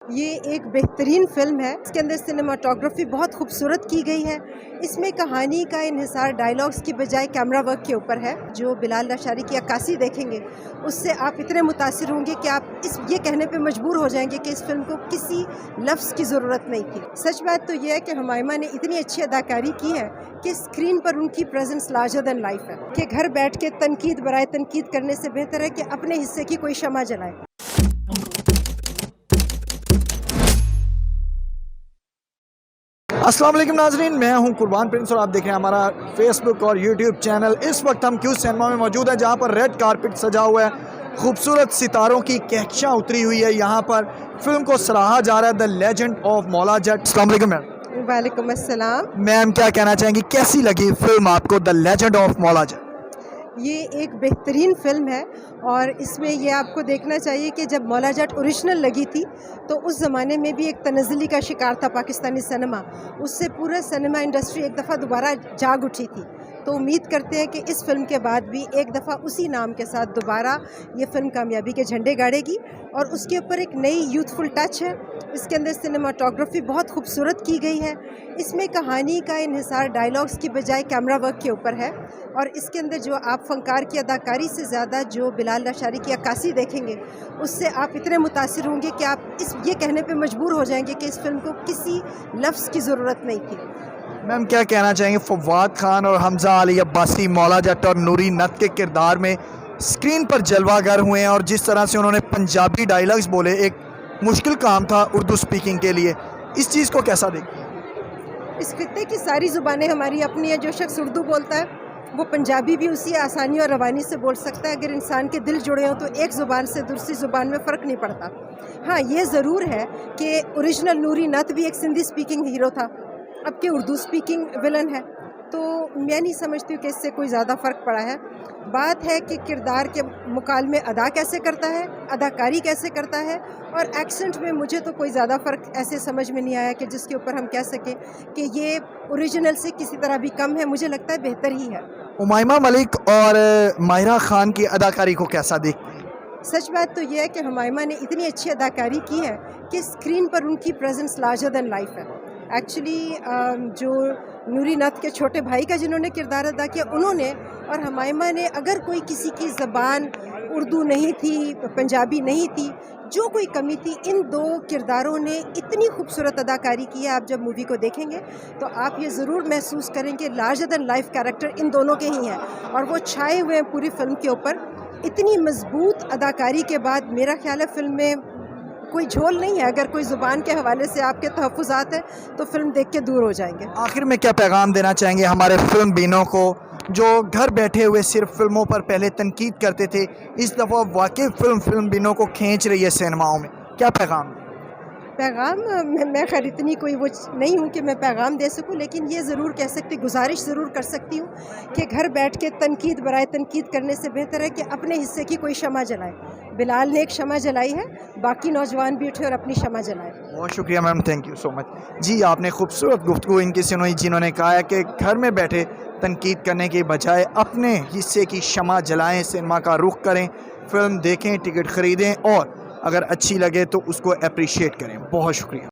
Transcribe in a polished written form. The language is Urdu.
یہ ایک بہترین فلم ہے. اس کے اندر سنیماٹوگرافی بہت خوبصورت کی گئی ہے. اس میں کہانی کا انحصار ڈائلاگس کی بجائے کیمرہ ورک کے اوپر ہے. جو بلال لاشاری کی عکاسی دیکھیں گے اس سے آپ اتنے متاثر ہوں گے کہ آپ یہ کہنے پہ مجبور ہو جائیں گے کہ اس فلم کو کسی لفظ کی ضرورت نہیں تھی. سچ بات تو یہ ہے کہ ہمائمہ نے اتنی اچھی اداکاری کی ہے کہ اسکرین پر ان کی پریزنس لارجر دین لائف ہے کہ گھر بیٹھ کے تنقید برائے تنقید کرنے سے بہتر ہے کہ اپنے حصے کی کوئی شمع جلائے. السلام علیکم ناظرین، میں ہوں قربان پرنس اور آپ دیکھ رہے ہیں ہمارا فیس بک اور یوٹیوب چینل. اس وقت ہم کیو سینما میں موجود ہیں جہاں پر ریڈ کارپٹ سجا ہوا ہے. خوبصورت ستاروں کی کہکشاں اتری ہوئی ہے. یہاں پر فلم کو سراہا جا رہا ہے، دا لیجنڈ آف مولا جٹ. السلام علیکم میم. وعلیکم السلام. میم کیا کہنا چاہیں گی، کیسی لگی فلم آپ کو دا لیجنڈ آف مولا جٹ؟ یہ ایک بہترین فلم ہے اور اس میں یہ آپ کو دیکھنا چاہیے کہ جب مولا جٹ اوریجنل لگی تھی تو اس زمانے میں بھی ایک تنزلی کا شکار تھا پاکستانی سنیما. اس سے پورا سنیما انڈسٹری ایک دفعہ دوبارہ جاگ اٹھی تھی. تو امید کرتے ہیں کہ اس فلم کے بعد بھی ایک دفعہ اسی نام کے ساتھ دوبارہ یہ فلم کامیابی کے جھنڈے گاڑے گی. اور اس کے اوپر ایک نئی یوتھفل ٹچ ہے. اس کے اندر سنیماٹوگرافی بہت خوبصورت کی گئی ہے. اس میں کہانی کا انحصار ڈائلاگس کی بجائے کیمرہ ورک کے اوپر ہے. اور اس کے اندر جو آپ فنکار کی اداکاری سے زیادہ جو بلال لاشاری کی عکاسی دیکھیں گے اس سے آپ اتنے متاثر ہوں گے کہ آپ یہ کہنے پہ مجبور ہو جائیں گے کہ اس فلم کو کسی لفظ کی ضرورت نہیں تھی. میم کیا کہنا چاہیں گے، فواد خان اور حمزہ علی عباسی مولا جٹ اور نوری نت کے کردار میں اسکرین پر جلوہ گر ہوئے ہیں، اور جس طرح سے انہوں نے پنجابی ڈائلاگز بولے، ایک مشکل کام تھا اردو سپیکنگ کے لیے، اس چیز کو کیسا دیکھیں؟ اس خطے کی ساری زبانیں ہماری اپنی ہیں. جو شخص اردو بولتا ہے وہ پنجابی بھی اسی آسانی اور روانی سے بول سکتا ہے. اگر انسان کے دل جڑے ہوں تو ایک زبان سے دوسری زبان میں فرق نہیں پڑتا. ہاں یہ ضرور ہے کہ اوریجنل نوری نت بھی ایک سندھی سپیکنگ ہیرو تھا، اب کہ اردو سپیکنگ ولن ہے. تو میں نہیں سمجھتی ہوں کہ اس سے کوئی زیادہ فرق پڑا ہے. بات ہے کہ کردار کے مکالمے ادا کیسے کرتا ہے، اداکاری کیسے کرتا ہے. اور ایکسنٹ میں مجھے تو کوئی زیادہ فرق ایسے سمجھ میں نہیں آیا کہ جس کے اوپر ہم کہہ سکیں کہ یہ اوریجنل سے کسی طرح بھی کم ہے. مجھے لگتا ہے بہتر ہی ہے. امائمہ ملک اور ماہرہ خان کی اداکاری کو کیسا دیکھتے ہیں؟ سچ بات تو یہ ہے کہ ہمائمہ نے اتنی اچھی اداکاری کی ہے کہ اسکرین پر ان کی پریزنس لارجر دین لائف ہے. ایکچولی جو نوری نت کے چھوٹے بھائی کا جنہوں نے کردار ادا کیا انہوں نے، اور ہمائمہ نے، اگر کوئی کسی کی زبان اردو نہیں تھی، پنجابی نہیں تھی، جو کوئی کمی تھی، ان دو کرداروں نے اتنی خوبصورت اداکاری کی ہے. آپ جب مووی کو دیکھیں گے تو آپ یہ ضرور محسوس کریں کہ لارجر دین لائف کیریکٹر ان دونوں کے ہی ہیں اور وہ چھائے ہوئے ہیں پوری فلم کے اوپر. اتنی مضبوط اداکاری کے بعد میرا خیال ہے فلم میں کوئی جھول نہیں ہے. اگر کوئی زبان کے حوالے سے آپ کے تحفظات ہیں تو فلم دیکھ کے دور ہو جائیں گے. آخر میں کیا پیغام دینا چاہیں گے ہمارے فلم بینوں کو جو گھر بیٹھے ہوئے صرف فلموں پر پہلے تنقید کرتے تھے، اس دفعہ واقعی فلم بینوں کو کھینچ رہی ہے سینماؤں میں، کیا پیغام؟ میں خیر اتنی کوئی وہ نہیں ہوں کہ میں پیغام دے سکوں، لیکن یہ ضرور کہہ سکتی، گزارش ضرور کر سکتی ہوں کہ گھر بیٹھ کے تنقید برائے تنقید کرنے سے بہتر ہے کہ اپنے حصے کی کوئی شمع جلائے. بلال نے ایک شمع جلائی ہے، باقی نوجوان بھی اٹھے اور اپنی شمع جلائے. بہت شکریہ میم، تھینک یو سو مچ. جی آپ نے خوبصورت گفتگو ان کی سنوئی، جنہوں نے کہا ہے کہ گھر میں بیٹھے تنقید کرنے کے بجائے اپنے حصے کی شمع جلائیں، سینما کا رخ کریں، فلم دیکھیں، ٹکٹ خریدیں اور اگر اچھی لگے تو اس کو اپریشیٹ کریں. بہت شکریہ.